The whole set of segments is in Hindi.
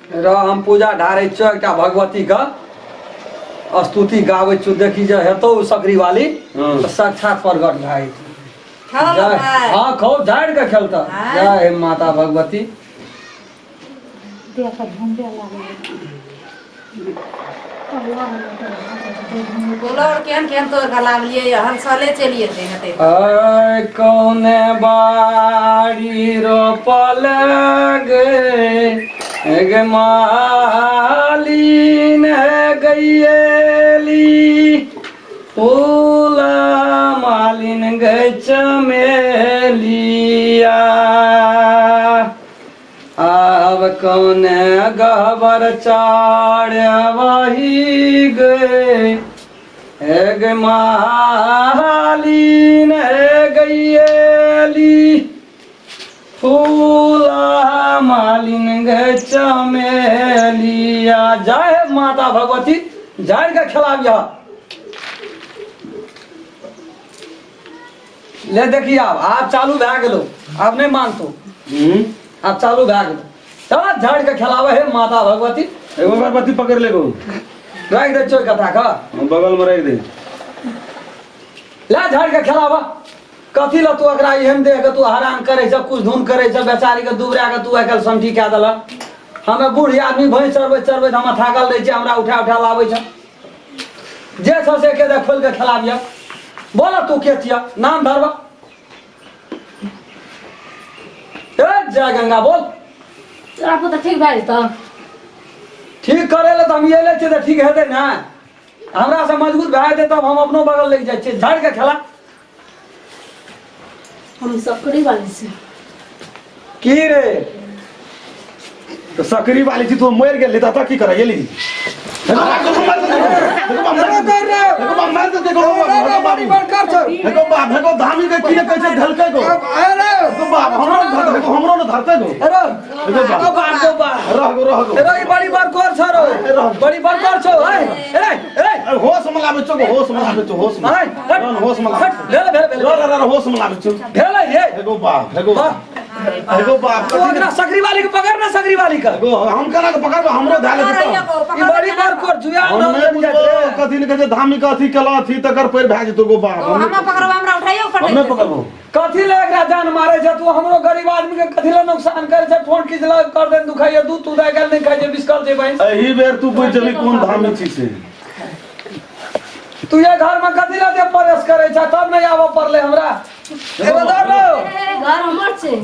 हम पूजा ढारै छियै एकटा भगवती का स्तुति गाबै छियै देखी जे हेतौ सकरी वाली तऽ साक्षात प्रगट भए जेतै। हाँ खूब झाड़ि के खेलता। जय माता भगवती। कौने बाड़ी रोपल गे मालिन गैली फूल मालिन गै चमेलिया अब कौने गहबर चाड़वही गे मालिन गैली फूला मालिन गे चमेलिया। जय माता भगवती। झाड़ के खिलाबिया। ले देखिए आप चालू भए गेलो। अब नहीं मानतो अब चालू भए गेलो। चल झाड़ के खिलावे है माता भगवती। एगो अगरबत्ती पकड़ ले गो रख दे चोय कथा का बगल में रख दे। ले झाड़ के खिलावा। कथी ला तू एकरा एहन देख के तू हैरान करे छ कुछ धुन करे छ बेचारी के दुबरा के तू आइकाल संठी कए देला। हमें बूढ़ी आदमी भैंस चरबैत हम थाकल रहे छी हमरा उठा लाबै छ जे छ से के दे खोल के खिलाबिया। बोला तू के छिया नाम धरवा। जय गंगा बोल। आपको तो ठीक भाई तो ठीक करे ले तो हम ये ले छी तो ठीक हेतै ना। हमरा से मजबूत भए जेतै तब हम अपनो बगल ले जाइ छी। झाड़ के खेला। हम सकरी वाली से की रे तो सकरी वाली थी तो मर गेली त की करे गेली देखो धामी के किए कैसे ढलके गो अरे बाप हमरो न धरते गो अरे रह गो अरे बड़ी बार कोर छरो बड़ी बार कोर छो ए होश मलाबे छो होश मलाबे छो होश मलाबे होश मलाबे छो भेलै ये एगो बाप तो अगला सकरी वाली को पकड़ ना सकरी वाली का हम कना के पकड़बो हमरो धाले दे ई बड़ी बार कोर जुया न कथि ने कहे धामी कथि कला थी तकर पैर भए जतो गो बाप हम पकड़बो हमरा उठाइयो फटे हम पकड़बो कथि ले एकरा जान मारे छ तू हमरो गरीब आदमी के कथि ले नुकसान करे छ फोन खिचला कर दे दुखाइए दूध तू दे गेल नहीं खाइ जे बिस्कल दे भाई एही बेर तू बुझ जली कोन धामी छी से तू ये घर में कथि ले दे परेश करे छ तब नहीं आवा पड़ले हमरा ए बता लो घर हमर छे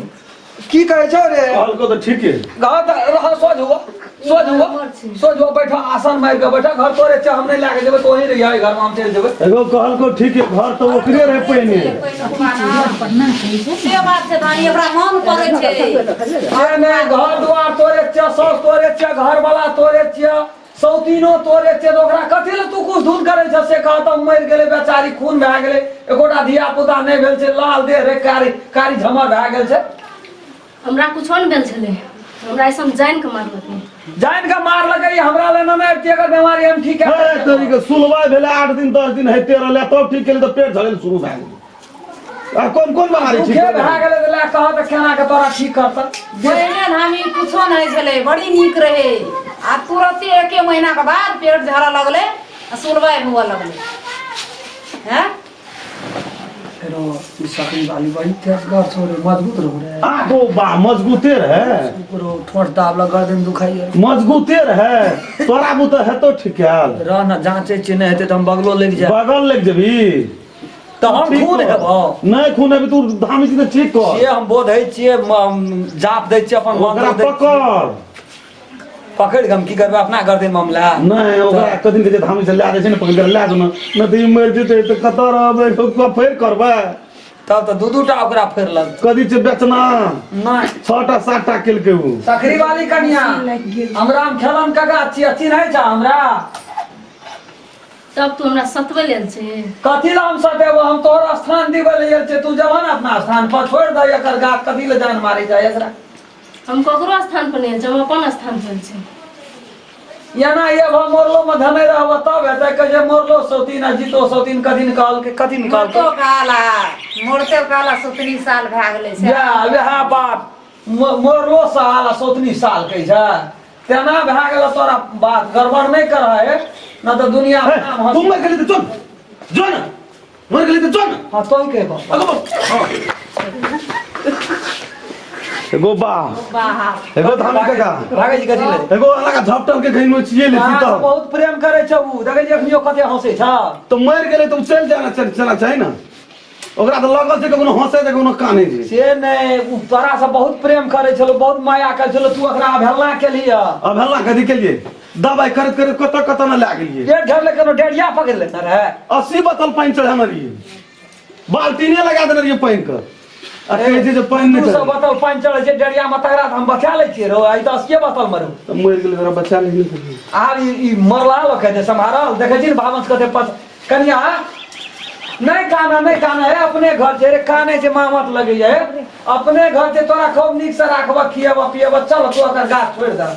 की कहे छो रे हाल को तो ठीक है घर रह सोच हुआ बैठा आसन मार के बैठा घर तोरे छ हम नहीं लागे जेबे तो वहीं रहिए घर में हम चल जेबे एगो कहल को ठीक है घर तो ओकरे रहे पहिने से बात छै धानी हमरा मन करे छै ने घर द्वार तोरे छ सास तोरे छ घर वाला तोरे छ सौतीनो तोरे छ ओकरा कथि ले तू कुछ धुन करे छ से कहत मर गेले बेचारी खून भए गेले एकोटा धिया पुता नहीं भेल छै लाल देह रे कारी झमर भए गेल छै हमरा कुछ न भेल छले हमरा ऐसा जान के मारलकै जान के मार लगे हमरा ले न आबती अगर बीमारी हम ठीक है तोरी के सुलवा भेले 8 दिन 10 दिन हेते रहले तब ठीक केले तो पेट झड़ल शुरू भए गेल आ कोन बीमारी ठीक भए गेले त ला कहत केना के तोरा ठीक करत पहिने धामी कुछो नहीं छले बड़ी नीक रहे आ तुरंत एक महीना के बाद पेट झड़ा लगले आ सुलवाई हुआ लगले हैं रो ई सकरी वाली बड़ी तेज घर छोरे मजबूत रहो रे आगो बा मजबूते रहे ऊपरो ठोट दाब लगा दिन दुखाइए मजबूते रहे तोरा बुत हेतो ठिकाल रह न जांचे छी नहीं हेते त हम बगलो लेके जाए बगल लग जेबी त हम खून हेबो नहीं खून हेबी तू धामी जी ठीक कर ये हम बोधै छियै जाप दै छियै अपन ओकरा पकड़ हम की करबे अपना कर दे मामला नहीं ओकरा कदिन के धामी से ला दे छै न पकड़ ला दो न त ई मर जेते त कत रहबे फेर करबे तब तो दू टा ओकरा फेर लग कदी से बेचना नहीं 6टा 7टा किल के उ सकरी वाली कन्या हमरा हम खेलन कगा छी अच्छी नहीं छ हमरा तब तू हमरा सतवे लेल छे कथि ला हम सटेबो हम तोहर स्थान दिबे ले छे तू जवान अपना स्थान पर छोड़ दे एकर गात कथि ले जान मारी जाय एकरा हम ककरो स्थान पर नहीं जब अपन स्थान पर छे या ना ये मोरलो में धने रहबो तब हेतै के जे मोरलो सौतीन जीतो सौतीन कथि निकाल के तो काला मोरते काला 17 साल भए गेले छै या बात मोरलो साल 17 साल के छै तेना भए गेल तोरा बात गड़बड़ नहीं कर है ना तो दुनिया में नाम तुम मर गेली तो चल जो ना मर गेली तो चल हाँ तो ही कह एगो बा एगो धान के का भागे जी कथी ले एगो अलग झपटन के घइन में छिए लेती तो बहुत प्रेम करे छ उ देखे जी अखनियो कते हंसे छ तो मर गेले तो चल जाना चला चाहिए ना ओकरा तो लगल छै कोनो हंसे छै कोनो काने छै से नहीं उ तोरा से बहुत प्रेम करे छलो बहुत माया करे छलो तू ओकरा अवहेलना के लिए अब हल्ला कथी के लिए दवाई करत करत कत न ला गेलिए ये घर ले कोनो डेढ़िया पकड़ लेना रहे 80 बोतल पानी चढ़ाना रहिए बाल्टीने लगा देने रहिए पानी का अरे जे पानी तू नहीं सब बोतल पानी चढ़े छै डेढ़िया में तगड़ा हम बचा ले छिए रो आई तो 80 बोतल मरो तो मर गेले जरा बचा ले आब ई मरला लो कहते संभारल देखे छी भावंस कते कन्या नहीं काना है अपने घर से काने से माँ मत लगे है अपने घर से तोरा खूब नीक से राखब खियाब पियाब चल तू अगर गाछ छोड़ दे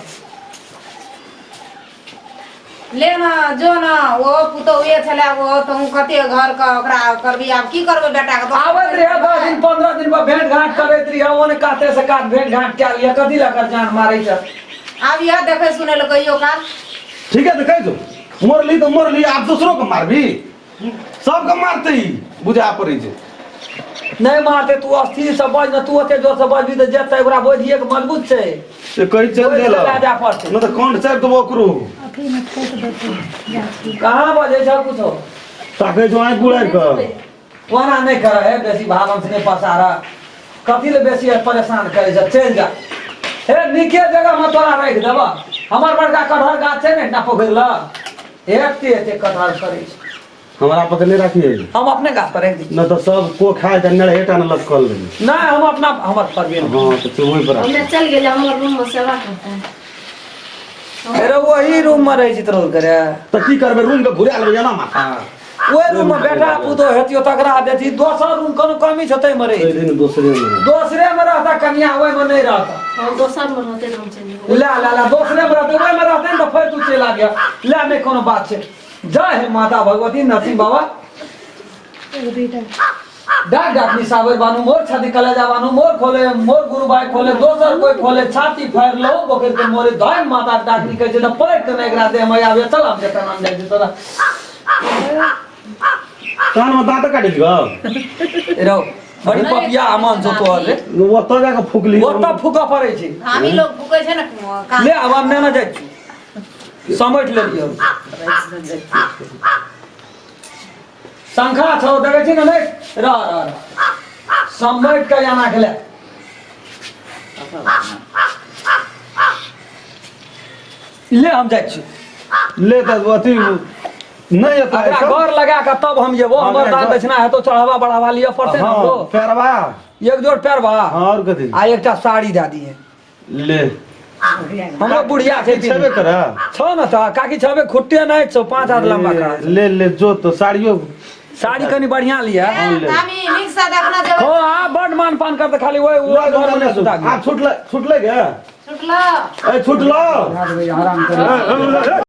ले ना जो ना वो पुतौए छले वो तुम कते घर का ओकरा करबी आब की करबे बेटा के आवत रहे 10 दिन 15 दिन पर भेंट घाट करैत रही ओने काते से काट भेंट घाट क्या लिया कथी लकर जान मारै छ आब यह देखे सुने ल कहियो काल ठीक है देखे तो मरली तो मरली आप दूसरों को मारबी सबके मारते ही बुझा पड़े छै नहीं मारते तू अस्थिर से बज न तू ओते जोर से बजबी त जेतै ओकरा बोझिए के मजबूत छै से कहि चल गेल जा पड़तै न तो कांड चार तो ओकरो कहां बजे छ कुछो ताके जो आइ गुड़ाई का वना नहीं करे है बेसी भावंस नहीं पसारा कथी ले बेसी परेशान करे छ चल जा हे नीके जगह में तोरा रख देबा हमर बड़का कटहर गाछ छै ने ना पोखर ल एते कटहर करे छै हमारा पकड़ नहीं रखिए हम अपने गाछ पर रख दी न तो सब को खाए त नड़ेटा न लटकल रही नहीं हम अपना हमर परवीन हां तो तू वही पर हमने चल गेले हमर रूम में सेवा करता है अरे वही रूम में रह जित रोल करे तो की करबे रूम के घुरा लेबे ना माथा ओए रूम में बैठा पुतो हेतियो तकरा देती दोसर रूम कोनो कमी छतै मरे ओइ दिन दूसरे में रहता कन्या ओए में नहीं रहता हम दोसर में रहते हम चल ला दूसरे में रहते ओए में रहते न तो फिर तू चला गया ला नहीं कोनो बात छै जय हे माता भगवती नरसिंह बाबा डाक डाक निसावे बानू मोर छाती कलेजा बानू मोर खोले मोर गुरुबाई खोले दोसर कोई खोले छाती फाड़ लो बोकर के मोरे दय माता डाक निकल जे पलट के नहीं एकरा दे मैं आवे चल हम जे नाम दे दे तोरा कान में दांत काट दियो रो बड़ी पपिया अमन जो तो रे वो तो जाके फुकली वो तो फुका पड़े छै हामी लोग फुकै छै न ले अब हम ना जाय समझ ले लियो संखा छौ देखे छी न नहीं र समझ के जाना के ले ले हम जाय छी ले त अथी नहीं आता है अगर गौर लगा के तब हम ये वो हमर दान दक्षिणा है तो चढ़ावा बढ़ावा लिया पड़ते ना हमको पैरवा एक जोड़ पैरवा और कथी आ एकटा साड़ी दे दिए ले हमरो बुढ़िया छै छबे करा छ न त काकी छबे खुट्टे नहीं छौ 5 हाथ लंबा का ले जो तो साड़ियों साड़ी कनी बढ़िया लिया हामी नीक से देखना जब हो आ बड मान पान करते खाली वो घर में सुता आप छुटले क्या छुटला ए छुटलो आराम कर